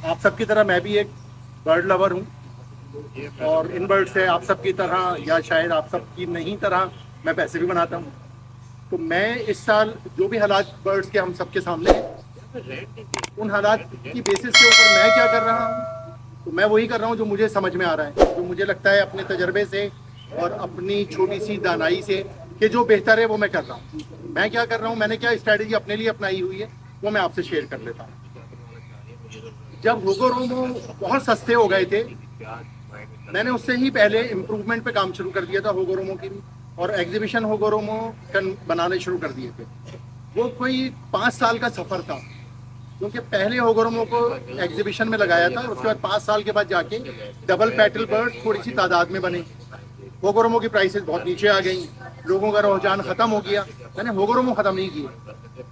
आप सबकी तरह मैं भी एक बर्ड लवर हूँ और इन बर्ड से आप सबकी तरह या शायद आप सबकी नहीं तरह मैं पैसे भी बनाता हूँ। तो मैं इस साल जो भी हालात बर्ड्स के हम सबके सामने हैं, उन हालात की बेसिस के ऊपर मैं क्या कर रहा हूँ, तो मैं वही कर रहा हूँ जो मुझे समझ में आ रहा है, जो मुझे लगता है अपने तजर्बे से और अपनी छोटी सी दानाई से कि जो बेहतर है वो मैं कर रहा हूँ। मैं क्या कर रहा हूँ, मैंने क्या स्ट्रैटेजी अपने लिए अपनाई हुई है वो मैं आपसे शेयर कर लेता हूँ। जब होगोरोमो बहुत सस्ते हो गए थे, मैंने उससे ही पहले इम्प्रूवमेंट पे काम शुरू कर दिया था होगोरोमो की भी, और एग्जीबिशन होगोरोमो बनाने शुरू कर दिए थे। वो कोई 5 साल का सफ़र था, क्योंकि पहले होगोरोमो को एग्जीबिशन में लगाया था, उसके बाद 5 साल के बाद जाके डबल पेटल बर्ड थोड़ी सी तादाद में बने। होगोरोमो की प्राइसेस बहुत नीचे आ गई, लोगों का रुझान ख़त्म हो गया। मैंने होगोरोमो ख़त्म नहीं किए,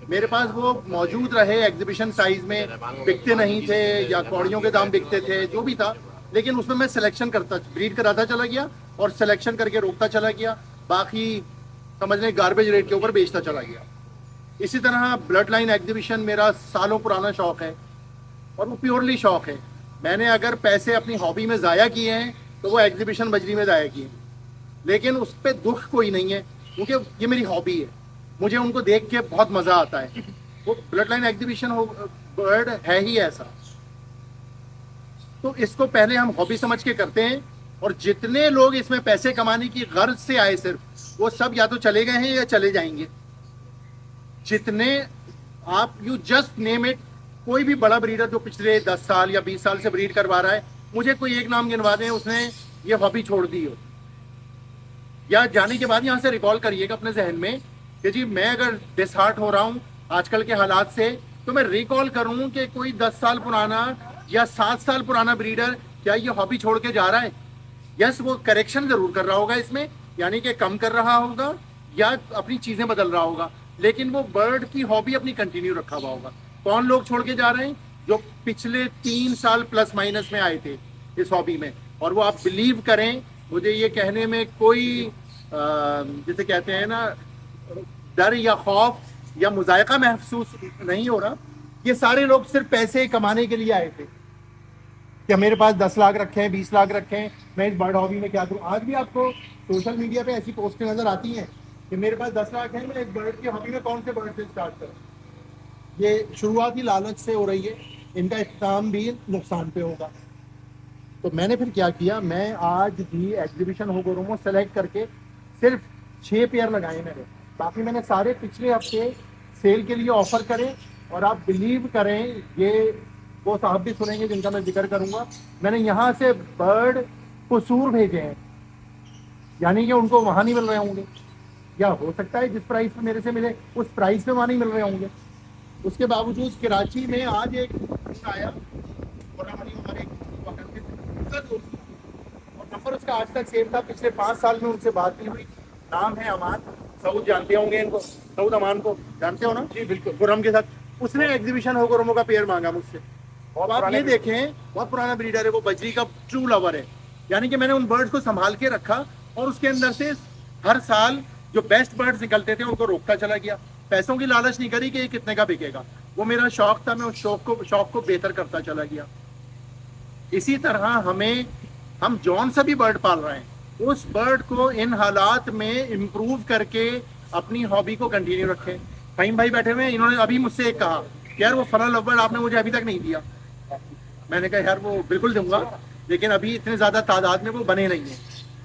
मेरे पास वो मौजूद रहे, एग्जीबिशन साइज में बिकते नहीं थे या कौड़ियों के दाम बिकते थे, जो भी था, लेकिन उसमें मैं सिलेक्शन करता, ब्रीड कराता चला गया और सिलेक्शन करके रोकता चला गया, बाकी समझ लें गार्बेज रेट के ऊपर बेचता चला गया। इसी तरह ब्लड लाइन एग्जीबिशन मेरा सालों पुराना शौक़ है और वो प्योरली शौक़ है। मैंने अगर पैसे अपनी हॉबी में ज़ाया किए हैं तो वो एग्जीबिशन बजरी में ज़ाया किए हैं, लेकिन उस पर दुख कोई नहीं है, क्योंकि ये मेरी हॉबी है, मुझे उनको देख के बहुत मज़ा आता है। वो ब्लड लाइन एग्जीबिशन हो, बर्ड है ही ऐसा। तो इसको पहले हम हॉबी समझ के करते हैं, और जितने लोग इसमें पैसे कमाने की गर्ज से आए सिर्फ, वो सब या तो चले गए हैं या चले जाएंगे। जितने आप यू जस्ट नेम इट, कोई भी बड़ा ब्रीडर जो पिछले 10 साल या 20 साल से ब्रीड करवा रहा है, मुझे कोई एक नाम गिनवा दें उसने ये हॉबी छोड़ दी हो, या जाने के बाद यहाँ से रिकॉल करिएगा अपने जहन में कि जी मैं अगर डिसहार्ट हो रहा हूँ आजकल के हालात से, तो मैं रिकॉल करूँ कि कोई 10 साल पुराना या 7 साल पुराना ब्रीडर क्या ये हॉबी छोड़ के जा रहा है। यस, वो करेक्शन जरूर कर रहा होगा इसमें, यानी कि कम कर रहा होगा या अपनी चीज़ें बदल रहा होगा, लेकिन वो बर्ड की हॉबी अपनी कंटिन्यू रखा हुआ होगा। कौन लोग छोड़ के जा रहे हैं? जो पिछले 3 साल प्लस माइनस में आए थे इस हॉबी में, और वो आप बिलीव करें, मुझे ये कहने में कोई जैसे कहते हैं ना, डर या खौफ या मुजायका महसूस नहीं हो रहा। ये सारे लोग सिर्फ पैसे कमाने के लिए आए थे कि मेरे पास 10 लाख रखे हैं, 20 लाख रखे हैं, मैं इस बर्ड हॉबी में क्या करूं। आज भी आपको सोशल मीडिया पे ऐसी पोस्टें नजर आती हैं कि मेरे पास 10 लाख है, मैं इस बर्ड की हॉबी में कौन से बर्ड से स्टार्ट करूं। ये शुरुआत ही लालच से हो रही है, इनका इख्तिताम भी नुकसान पे होगा। तो मैंने फिर क्या किया, मैं आज भी एग्जीबिशन होगोरोमो सेलेक्ट करके सिर्फ 6 पेयर लगाए मैंने, बाकी मैंने सारे पिछले हफ्ते सेल के लिए ऑफर करे। और आप बिलीव करें, ये वो साहब भी सुनेंगे जिनका मैं जिक्र करूंगा, मैंने यहाँ से बर्ड कसूर भेजे हैं, यानी कि उनको वहाँ नहीं मिल रहे होंगे, या हो सकता है जिस प्राइस पे मेरे से मिले उस प्राइस पे वहाँ नहीं मिल रहे होंगे। उसके बावजूद कराची में आज एक आया और हमारे उसका दोस्त, और नंबर उसका आज तक सेव था, पिछले 5 साल में उनसे बात नहीं हुई। नाम है अमान, सऊद जानते होंगे इनको, सऊद अमान को जानते हो ना? जी बिल्कुल, खुरम के साथ। उसने एग्जीबिशन होगोरोमो का पेयर मांगा मुझसे, और आप ये देखें बहुत पुराना ब्रीडर है, वो बजरी का ट्रू लवर है। यानी कि मैंने उन बर्ड्स को संभाल के रखा और उसके अंदर से हर साल जो बेस्ट बर्ड्स निकलते थे उनको रोकता चला गया। पैसों की लालच नहीं करी कि ये कितने का बिकेगा, वो मेरा शौक था, मैं उस शौक को बेहतर करता चला गया। इसी तरह हम जौन सा भी बर्ड पाल रहे हैं, उस बर्ड को इन हालात में इम्प्रूव करके अपनी हॉबी को कंटिन्यू रखें। फहीम भाई बैठे हुए हैं, इन्होंने अभी मुझसे एक कहा कि यार वो फला लव बर्ड आपने मुझे अभी तक नहीं दिया। मैंने कहा यार वो बिल्कुल दूंगा, लेकिन अभी इतने ज़्यादा तादाद में वो बने नहीं हैं।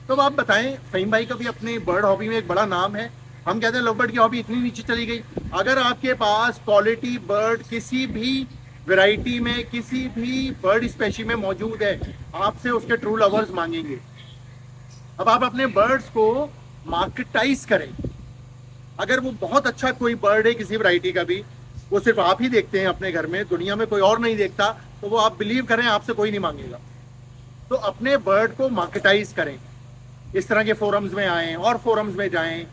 तो आप बताएं, फहीम भाई का भी अपने बर्ड हॉबी में एक बड़ा नाम है, हम कहते हैं लव बर्ड की हॉबी इतनी नीचे चली गई। अगर आपके पास क्वालिटी बर्ड किसी भी वैरायटी में, किसी भी बर्ड स्पेशी में मौजूद है, आपसे उसके ट्रू लवर्स मांगेंगे। अब आप अपने बर्ड्स को मार्केटाइज करें। अगर वो बहुत अच्छा कोई बर्ड है किसी वैरायटी का भी, वो सिर्फ आप ही देखते हैं अपने घर में, दुनिया में कोई और नहीं देखता, तो वो आप बिलीव करें आपसे कोई नहीं मांगेगा। तो अपने बर्ड को मार्केटाइज करें, इस तरह के फोरम्स में आएँ और फोरम्स में जाएं,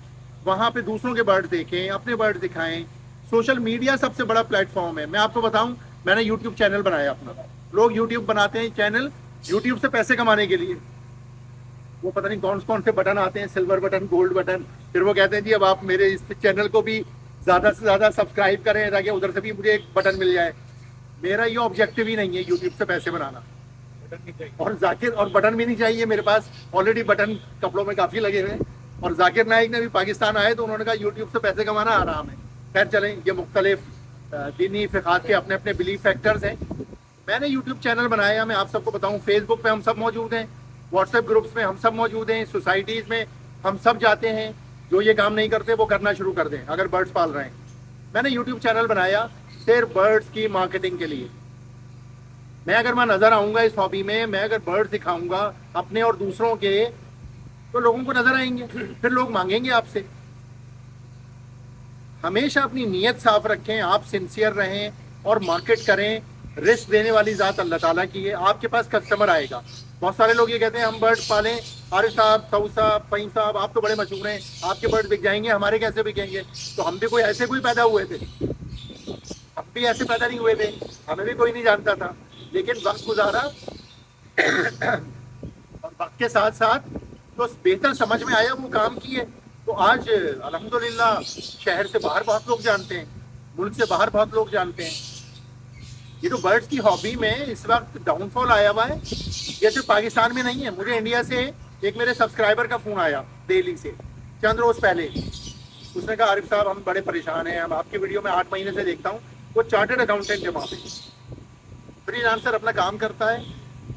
वहाँ पे दूसरों के बर्ड देखें, अपने बर्ड दिखाएं। सोशल मीडिया सबसे बड़ा प्लेटफॉर्म है। मैं आपको बताऊं, मैंने यूट्यूब चैनल बनाया अपना। लोग यूट्यूब बनाते हैं चैनल यूट्यूब से पैसे कमाने के लिए, वो पता नहीं कौन से बटन आते हैं, सिल्वर बटन, गोल्ड बटन, फिर वो कहते हैं जी अब आप मेरे इस चैनल को भी ज़्यादा से ज़्यादा सब्सक्राइब करें ताकि उधर से भी मुझे एक बटन मिल जाए। मेरा ये ऑब्जेक्टिव ही नहीं है यूट्यूब से पैसे बनाना। और जाकिर, और बटन भी नहीं चाहिए मेरे पास, ऑलरेडी बटन कपड़ों में काफ़ी लगे हुए हैं। और जाकिर नाइक ने भी पाकिस्तान आए तो उन्होंने कहा यूट्यूब से पैसे कमाना आराम है। खैर चलें, ये मुख्तलिफ दीनी फ़िक़ात के अपने अपने बिलीफ फैक्टर्स हैं। मैंने यूट्यूब चैनल बनाया, मैं आप सबको बताऊं, फेसबुक पे हम सब मौजूद हैं, व्हाट्सएप ग्रुप्स में हम सब मौजूद हैं, सोसाइटीज़ में हम सब जाते हैं। जो ये काम नहीं करते वो करना शुरू कर दें अगर बर्ड्स पाल रहे हैं। मैंने यूट्यूब चैनल बनाया सिर्फ बर्ड्स की मार्केटिंग के लिए। मैं अगर मैं नज़र आऊँगा इस हॉबी में, मैं अगर बर्ड्स दिखाऊँगा अपने और दूसरों के, तो लोगों को नज़र आएंगे, फिर लोग मांगेंगे आपसे। हमेशा अपनी नीयत साफ रखें, आप सिंसियर रहें और मार्केट करें। रिस्क देने वाली ज़ात अल्लाह ताला की है, आपके पास कस्टमर आएगा। बहुत सारे लोग ये कहते हैं हम बर्ड पालें, आरिफ साहब, सऊद साहब, फ़हीम साहब, आप तो बड़े मशहूर हैं, आपके बर्ड बिक जाएंगे, हमारे कैसे बिकेंगे? तो हम भी कोई ऐसे कोई पैदा हुए थे? हम भी ऐसे पैदा नहीं हुए थे, हमें भी कोई नहीं जानता था। लेकिन वक्त गुजारा और वक्त के साथ साथ तो बेहतर समझ में आया, वो काम किए, तो आज अल्हम्दुलिल्लाह शहर से बाहर बहुत लोग जानते हैं, मुल्क से बाहर बहुत लोग जानते हैं। ये तो बर्ड्स की हॉबी में इस वक्त डाउनफॉल आया हुआ है, ये सिर्फ पाकिस्तान में नहीं है। मुझे इंडिया से एक मेरे सब्सक्राइबर का फ़ोन आया दिल्ली से चंद रोज़ पहले। उसने कहा आरिफ साहब हम बड़े परेशान हैं, हम आपकी वीडियो में 8 महीने से देखता हूँ। वो चार्टर्ड अकाउंटेंट है, वहाँ पे फ्रीलांसर अपना काम करता है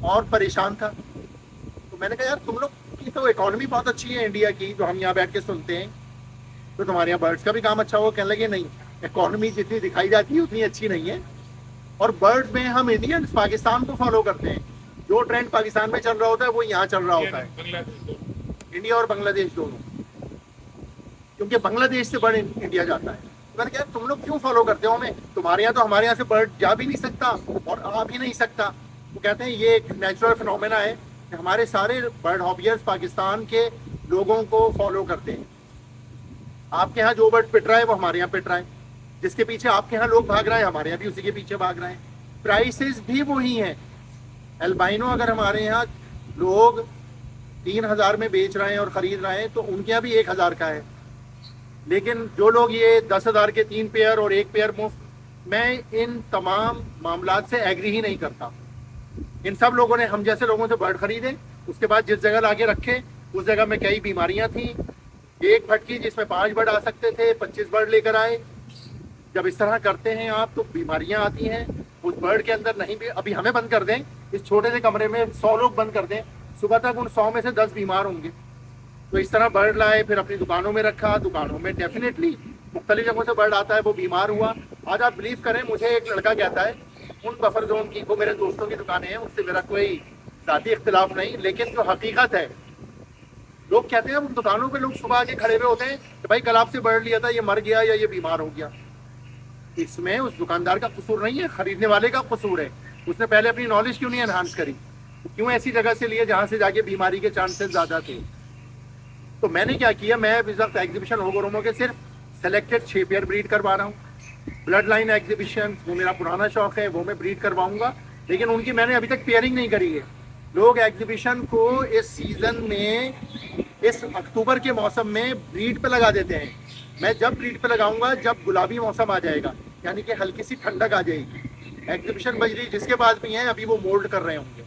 और परेशान था। तो मैंने कहा यार तुम लोग की तो इकॉनमी बहुत अच्छी है इंडिया की, जो हम यहाँ बैठ के सुनते हैं, तो तुम्हारे यहाँ बर्ड्स का भी काम अच्छा हो। कहने लगे नहीं, इकॉनमी जितनी दिखाई जाती है उतनी अच्छी नहीं है, और बर्ड्स में हम इंडियंस पाकिस्तान को फॉलो करते हैं। जो ट्रेंड पाकिस्तान में चल रहा होता है वो यहाँ चल रहा होता है, इंडिया और बांग्लादेश दोनों, क्योंकि बांग्लादेश से बर्ड इंडिया जाता है। मैंने कहा तुम लोग क्यों फॉलो करते हो हमें? तुम्हारे यहाँ तो हमारे यहाँ से बर्ड जा भी नहीं सकता और आ भी नहीं सकता। वो कहते हैं ये एक नेचुरल फिनोमेना है कि हमारे सारे बर्ड हॉबियर्स पाकिस्तान के लोगों को फॉलो करते हैं। आपके यहाँ जो बर्ड पिट रहा है वो हमारे यहाँ पिट रहा है, जिसके पीछे आपके यहाँ लोग भाग रहे हैं हमारे यहाँ भी उसी के पीछे भाग रहे हैं। प्राइसेस भी वही हैं। एल्बाइनो अगर हमारे यहाँ लोग 3000 में बेच रहे हैं और ख़रीद रहे हैं तो उनके यहाँ भी 1000 का है। लेकिन जो लोग ये 10,000 के 3 पेयर और 1 पेयर मुफ्त, मैं इन तमाम मामलात से एग्री ही नहीं करता। इन सब लोगों ने हम जैसे लोगों से बर्ड ख़रीदे, उसके बाद जिस जगह लाके रखे उस जगह में कई बीमारियां थी। एक भटकी जिसमें 5 बर्ड आ सकते थे, 25 बर्ड लेकर आए। जब इस तरह करते हैं आप तो बीमारियां आती हैं उस बर्ड के अंदर। नहीं भी अभी हमें बंद कर दें इस छोटे से कमरे में, 100 लोग बंद कर दें, सुबह तक उन 100 में से 10 बीमार होंगे। तो इस तरह बर्ड लाए, फिर अपनी दुकानों में रखा। दुकानों में डेफिनेटली मुख्तलिफ जगहों से बर्ड आता है, वो बीमार हुआ। आज आप बिलीव करें, मुझे एक लड़का कहता है उन बफर जोन की, वो मेरे दोस्तों की दुकानें हैं, उससे मेरा कोई ज़ाती इख्तिलाफ नहीं, लेकिन जो हकीकत है, लोग कहते हैं उन दुकानों पे लोग सुबह आके खड़े हुए होते हैं कि भाई कल आपसे बर्ड लिया था, ये मर गया या ये बीमार हो गया। इसमें उस दुकानदार का कसूर नहीं है, खरीदने वाले का कसूर है। उसने पहले अपनी नॉलेज क्यों नहीं एनहांस करी? क्यों ऐसी जगह से लिए जहाँ से जाके बीमारी के चांसेस ज़्यादा थे? तो मैंने क्या किया, मैं इस वक्त एग्जीबिशन होगोरोमो के सिर्फ सेलेक्टेड 6 पेयर ब्रीड करवा रहा हूँ। ब्लड लाइन एग्जीबिशन वो मेरा पुराना शौक़ है, वो मैं ब्रीड करवाऊँगा, लेकिन उनकी मैंने अभी तक पेयरिंग नहीं करी है। लोग एग्जीबिशन को इस सीज़न में, इस अक्टूबर के मौसम में ब्रीड पे लगा देते हैं। मैं जब ब्रीड पे लगाऊंगा जब गुलाबी मौसम आ जाएगा, यानी कि हल्की सी ठंडक आ जाएगी। एग्जीबिशन बज रही जिसके पास भी हैं, अभी वो मोल्ड कर रहे होंगे,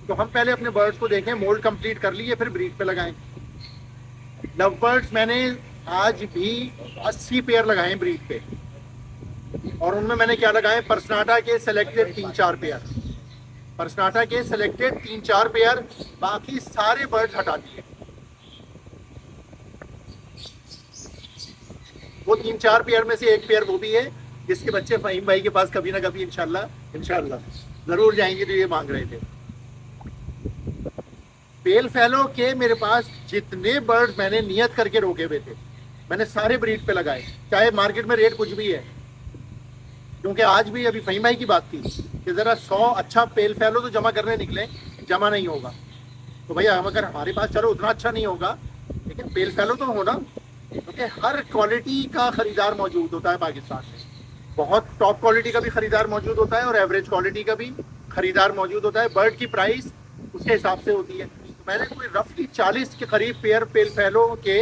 तो हम पहले अपने बर्ड्स को देखें, मोल्ड कंप्लीट कर लिए, फिर ब्रीड पे लगाएं। लव बर्ड्स मैंने आज भी 80 पेयर लगाए हैं ब्रीड पे, और उनमें मैंने क्या लगाए, पर्सनाटा के सेलेक्टेड 3-4 पेयर, पर्सनाटा के सेलेक्टेड 3-4 पेयर, बाकी सारे बर्ड्स हटा दिए। वो 3-4 पेयर में से एक पेयर वो भी है जिसके बच्चे फ़हीम भाई के पास कभी ना कभी इंशाल्लाह ज़रूर जाएंगे, तो ये मांग रहे थे। पेल फैलो के मेरे पास जितने बर्ड्स मैंने नियत करके रोके हुए थे, मैंने सारे ब्रीड पे लगाए, चाहे मार्केट में रेट कुछ भी है। क्योंकि आज भी अभी फ़हीम भाई की बात थी कि ज़रा 100 अच्छा पेल फैलो तो जमा करने निकले, जमा नहीं होगा। तो भैया हम अगर हमारे पास, चलो उतना अच्छा नहीं होगा, लेकिन पेल फैलो तो होना, क्योंकि हर क्वालिटी का ख़रीदार मौजूद होता है पाकिस्तान में। बहुत टॉप क्वालिटी का भी ख़रीदार मौजूद होता है और एवरेज क्वालिटी का भी ख़रीदार मौजूद होता है। बर्ड की प्राइस उसके हिसाब से होती है। तो मैंने कोई रफली 40 के करीब पेयर पेल फैलो के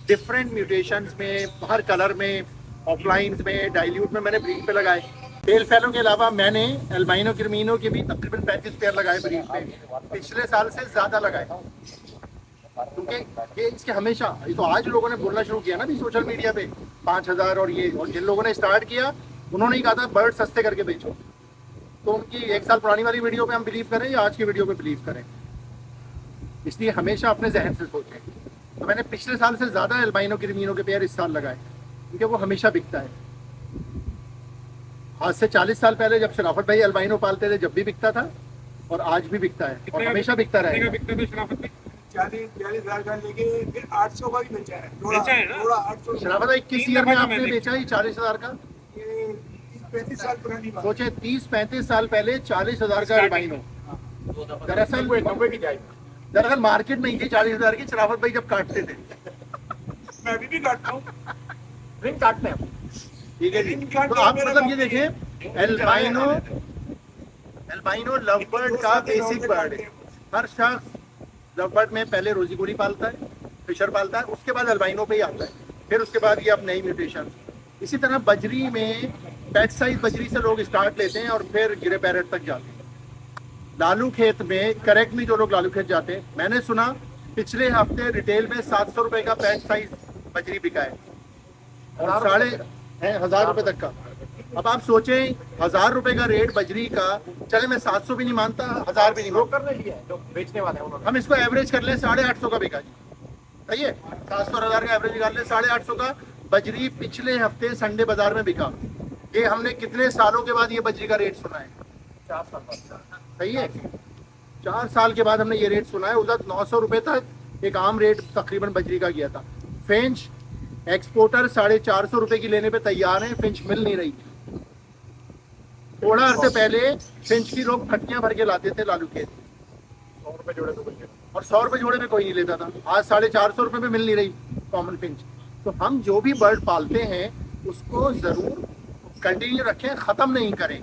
डिफरेंट म्यूटेशंस में, हर कलर में, ऑफलाइन में, डाइल्यूट में मैंने ब्रीड पे लगाए। टेल फैलो के अलावा मैंने एल्बाइनो क्रिमीनो के भी तकरीबन 35 पेयर लगाए ब्रीड पे, पिछले साल से ज़्यादा लगाए, क्योंकि ये इसके हमेशा, ये तो आज लोगों ने बोलना शुरू किया ना भी सोशल मीडिया पे 5,000 और ये, और जिन लोगों ने स्टार्ट किया उन्होंने ही कहा था बर्ड सस्ते करके बेचो, तो उनकी 1 साल पुरानी वाली वीडियो पे हम बिलीव करें या आज की वीडियो पे बिलीव करें, इसलिए हमेशा अपने जहन से सोचें। तो मैंने पिछले साल से ज़्यादा एल्बाइनो क्रिमीनो के पेयर इस साल लगाए, क्योंकि वो हमेशा बिकता है। आज से 40 साल पहले जब शराफत भाई अल्बाइनो पालते थे जब भी बिकता था, और आज भी बिकता है और हमेशा बिकता रहेगा। 40,000 का लेके फिर 800 का भी बेचा है, बेचा है ना? थोड़ा 800। शराफत भाई किस ईयर में आपने बेचा ये 40,000 का? ये 35 साल पुरानी बात। सोचे 30-35 साल पहले 40,000 का अल्बाइनो। दरअसल दरअसल मार्केट नहीं थी 40,000 की, शराफत भाई जब काटते थे। मैं अभी भी काटता हूँ। रिंग काटते हैं ठीक है जी। तो आप मतलब ये देखें, एल्बाइनो लव बर्ड का बेसिक बर्ड है। हर शख्स लव बर्ड में पहले रोजी गोरी पालता है, फिशर पालता है, उसके बाद अल्बाइनो पे ही आता है, फिर उसके बाद ये अब नई म्यूटेशन। इसी तरह बजरी में पेट साइज बजरी से लोग स्टार्ट लेते हैं और फिर गिरे पैरेट तक जाते हैं। लालू खेत में करेक्टली जो लोग लालू खेत जाते हैं, मैंने सुना पिछले हफ्ते रिटेल में 700 रुपए का पेट साइज बजरी बिका है और 1,500 रुपए तक का। अब आप सोचें 1,000 रुपए का रेट बजरी का, चले मैं 700 भी नहीं मानता, 1,000 भी नहीं मानता, करने लिया है, जो बेचने वाले हैं उन्होंने। हम इसको एवरेज कर लें 850 का बिका जी, सही है, 700 और 1,000 का एवरेज निकाल लें, 850 का बजरी पिछले हफ्ते संडे बाजार में बिका। ये हमने कितने सालों के बाद ये बजरी का रेट सुना है? 4 साल बाद। सही है, 4 साल के बाद हमने ये रेट सुना है। उधर 900 रुपए तक एक आम रेट तकरीबन बजरी का गया था। फिंच एक्सपोर्टर 450 रुपए की लेने पे तैयार है, फिंच मिल नहीं रही। थोड़ा अर्से पहले फिंच की लोग फटकियां भर के लाते थे लालू खेत, 100 रुपए जोड़े तो बच्चे। और 100 रुपए जोड़े में कोई नहीं लेता था। आज 450 रुपए में मिल नहीं रही कॉमन फिंच। तो हम जो भी बर्ड पालते हैं उसको जरूर कंटिन्यू रखें, खत्म नहीं करें।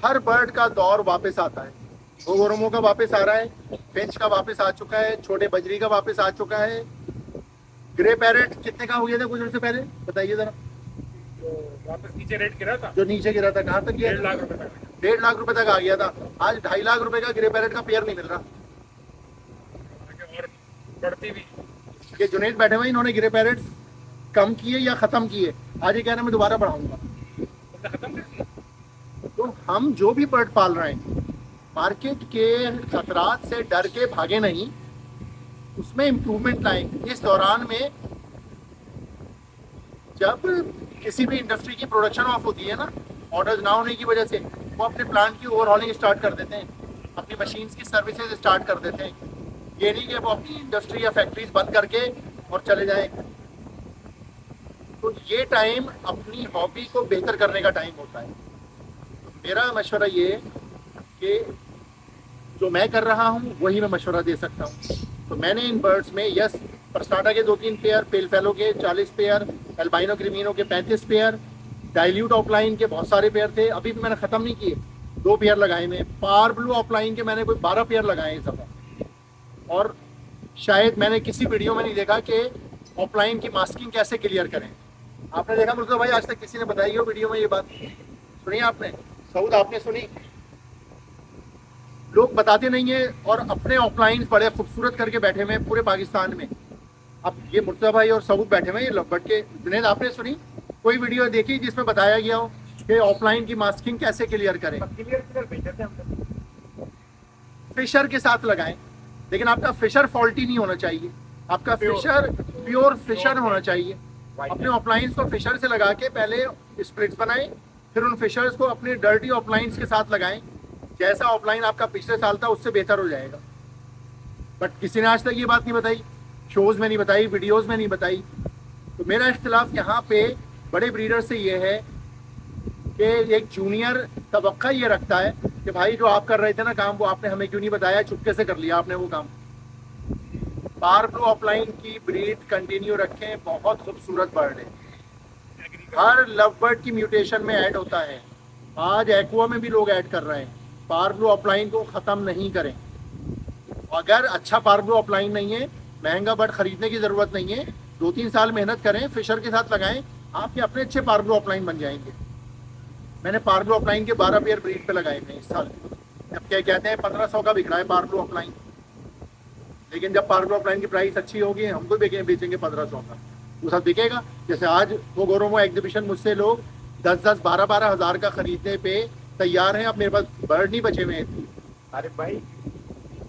हर बर्ड का दौर वापस आता है। घोघरमो का वापस आ रहा है, फिंच का वापस आ चुका है, छोटे बजरी का वापस आ चुका है। ग्रे पैरेट कितने का हो गया था कुछ दिन से पहले, बताइए जरा। तो वापस नीचे रेट गिरा था, जो नीचे गिरा था कहाँ तक गया? 1.5 लाख रुपए तक। 1.5 लाख रुपए तक आ गया था। आज 2.5 लाख रुपए का ग्रे पैरेट का पेयर नहीं मिल रहा। और बढ़ती भी। ये जुनेद बैठे हुए, इन्होंने ग्रे पैरेट्स कम किए या खत्म किए, आज ये कह रहे हैं मैं दोबारा बढ़ाऊंगा। तुमने खत्म कर दिया। तो हम जो भी बर्ड पाल रहे हैं, मार्केट के खतरात से डर के भागे नहीं, उसमें इम्प्रूवमेंट लाएं। इस दौरान में जब किसी भी इंडस्ट्री की प्रोडक्शन ऑफ होती है ना, ऑर्डर्स ना होने की वजह से, वो अपने प्लांट की ओवरहॉलिंग स्टार्ट कर देते हैं, अपनी मशीन्स की सर्विसेज स्टार्ट कर देते हैं। ये नहीं कि वो अपनी इंडस्ट्री या फैक्ट्रीज बंद करके और चले जाएं। तो ये टाइम अपनी हॉबी को बेहतर करने का टाइम होता है। मेरा मशवरा ये कि जो मैं कर रहा हूँ वही मैं मशवरा दे सकता हूँ। तो मैंने इन बर्ड्स में यस परस्टाटा के 2-3 पेयर, पेल फेलो के 40 पेयर, एल्बाइनो क्रिमीनो के 35 पेयर, डाइल्यूट ऑफलाइन के बहुत सारे पेयर थे, अभी भी मैंने ख़त्म नहीं किए, 2 पेयर लगाए मैं। पार ब्लू ऑफलाइन के मैंने कोई 12 पेयर लगाए इस दफ़ा। और शायद मैंने किसी वीडियो में नहीं देखा कि ऑफलाइन की मास्किंग कैसे क्लियर करें। आपने देखा मुर्तज़ा भाई, आज तक किसी ने बताई हो वीडियो में ये बात? सुनी आपने? सऊद आपने सुनी? लोग बताते नहीं है और अपने ऑफलाइन बड़े खूबसूरत करके बैठे हुए हैं पूरे पाकिस्तान में। अब ये मुर्तज़ा भाई और सऊद बैठे हुए हैं, ये लवबर्ड के। जुनेद आपने सुनी कोई वीडियो देखी जिसमें बताया गया हो कि ऑफलाइन की मास्किंग कैसे क्लियर करें? क्लियर भेजे थे हमने। फिशर के साथ लगाएं, लेकिन आपका फिशर फॉल्टी नहीं होना चाहिए, आपका फिशर प्योर फिशर होना चाहिए। अपने ऑफलाइंस को फिशर से लगा के पहले स्प्लिट्स बनाएं, फिर उन फिशर्स को अपने डर्टी ऑफलाइंस के साथ लगाएं। जैसा ऑफलाइन आपका पिछले साल था उससे बेहतर हो जाएगा। बट किसी ने आज तक ये बात नहीं बताई, शोज़ में नहीं बताई, वीडियोज़ में नहीं बताई। तो मेरा इख्तिलाफ यहाँ पे बड़े ब्रीडर से ये है कि एक जूनियर तवक्का ये रखता है कि भाई जो आप कर रहे थे ना काम, वो आपने हमें क्यों नहीं बताया, चुपके से कर लिया आपने वो काम। पार ब्लू ऑफलाइन की ब्रीड कंटिन्यू रखें, बहुत खूबसूरत बर्ड है। हर लव बर्ड की म्यूटेशन में ऐड होता है। आज एक्वा में भी लोग ऐड कर रहे हैं। पार ब्लू ऑफलाइन को ख़त्म नहीं करें। अगर अच्छा पार ब्लू ऑफलाइन नहीं है, महंगा बर्ड खरीदने की ज़रूरत नहीं है, 2-3 साल मेहनत करें, फिशर के साथ लगाएं, आपके अपने अच्छे पार ब्लू ऑफलाइन बन जाएंगे। मैंने पार्लो अपलाइन के 12 पेयर ब्रीड पे लगाए थे इस साल। जब क्या कहते हैं 1500 का बिक रहा है पार्लो अपलाइन, लेकिन जब पार्लो अपलाइन की प्राइस अच्छी होगी हमको बेचेंगे 1500 का, वो सब बिकेगा। जैसे आज वो गोरोमो एग्जीबिशन मुझसे लोग 10-10, 12-12 हज़ार का खरीदने पे तैयार हैं। अब मेरे पास बर्ड नहीं बचे हुए हैं। अरे भाई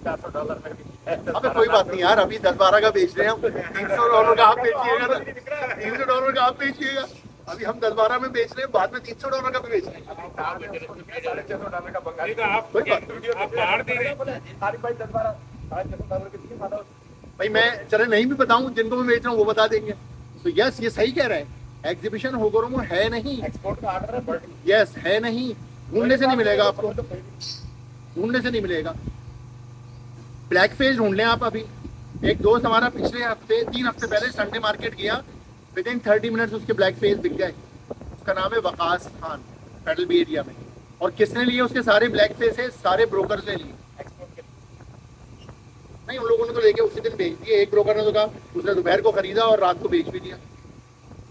$400 में भी अबे कोई बात नहीं यार, अभी 10-12 का बेच रहे हैं हम। $300 का आप बेचिएगा ना, $300 का आप बेचिएगा। अभी हम 10-12 में बेच रहे हैं, बाद में $300 का भी बेच रहे हैं। $650 का बंगाली का आप कोई बात आप बाहर दे रहे हैं। भाई 10-12 $650 के कितने फायदा भाई मैं चले नहीं भी बताऊं, जिनको मैं बेच रहा हूँ वो बता देंगे। तो यस, ये सही कह रहे हैं, एग्जीबिशन होगोरोमो है नहीं। एक्सपोर्ट का ऑर्डर है बर्ड। यस है नहीं, ढूंढने से नहीं मिलेगा आपको, ढूंढने से नहीं मिलेगा। ब्लैक फेस ढूंढ लें आप। अभी एक दोस्त हमारा पिछले हफ्ते 3 हफ्ते पहले संडे मार्केट गया, विद इन 30 मिनट्स उसके ब्लैक फेस बिक गए। उसका नाम है Waqas Khan, federal B area में। और किसने लिए उसके सारे ब्लैक फेस है? सारे ब्रोकर्स ने लिए। नहीं, उन लोगों ने तो लेके उसी दिन बेच दिए। एक ब्रोकर ने तो कहा उसने दोपहर को खरीदा और रात को बेच भी दिया।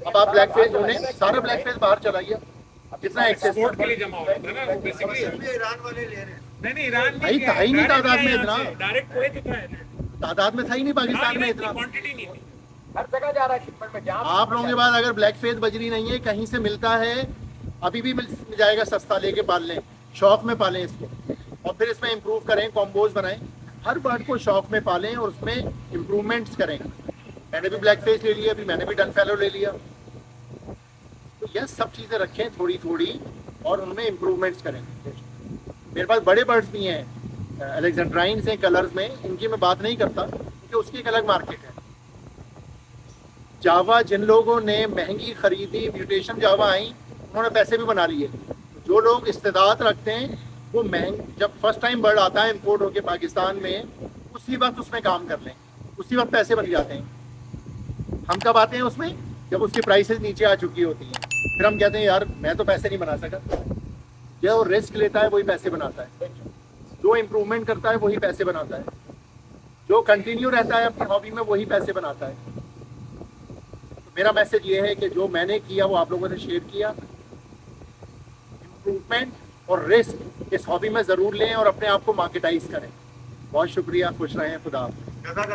अब आप ब्लैक फेस ढूंढे, सारा ब्लैक फेस बाहर चला गया। कितना एक्सेस एक्सपोर्ट के लिए जमा हो रहा था ना बेसिकली। ईरान वाले ले रहे हैं। नहीं ईरान भाई था ही नहीं तादाद में इतना। डायरेक्ट कोई तो है तादाद में था ही नहीं पाकिस्तान में इतना। क्वांटिटी नहीं थी। हर जगह जा रहा है शिपमेंट में। जहाँ आप लोगों के पास अगर ब्लैक फेस बजरी नहीं है, कहीं से मिलता है, अभी भी मिल जाएगा सस्ता, लेके पाल लें, शौक में पालें इसको, और फिर इसमें इम्प्रूव करें, कॉम्बोज बनाएं। हर बर्ड को शौक में पालें और उसमें इम्प्रूवमेंट्स करें। मैंने भी ब्लैक फेस ले लिया, अभी मैंने भी डन फेलो ले लिया। तो यह सब चीज़ें रखें थोड़ी थोड़ी और उनमें इम्प्रूवमेंट्स करें। मेरे पास बड़े बर्ड्स भी हैं, अलेक्जेंड्राइन्स हैं कलर्स में, इनकी मैं बात नहीं करता क्योंकि उसकी एक अलग मार्केट है। जावा जिन लोगों ने महंगी खरीदी, म्यूटेशन जावा आई, उन्होंने पैसे भी बना लिए। जो लोग इस्तेदाद रखते हैं वो जब फर्स्ट टाइम बर्ड आता है इंपोर्ट होके पाकिस्तान में, उसी वक्त उसमें काम कर लें, उसी वक्त पैसे बन जाते हैं। हम कब आते हैं उसमें? जब उसकी प्राइसेस नीचे आ चुकी होती हैं। फिर हम कहते हैं यार मैं तो पैसे नहीं बना सका। जो रिस्क लेता है वही पैसे बनाता है, जो इम्प्रूवमेंट करता है वही पैसे बनाता है, जो कंटिन्यू रहता है अपनी हॉबी में वही पैसे बनाता है। तो मेरा मैसेज ये है कि जो मैंने किया वो आप लोगों ने शेयर किया। इम्प्रूवमेंट और रिस्क इस हॉबी में ज़रूर लें और अपने आप को मार्केटाइज करें। बहुत शुक्रिया, खुश रहें, खुदा हाफ़िज़।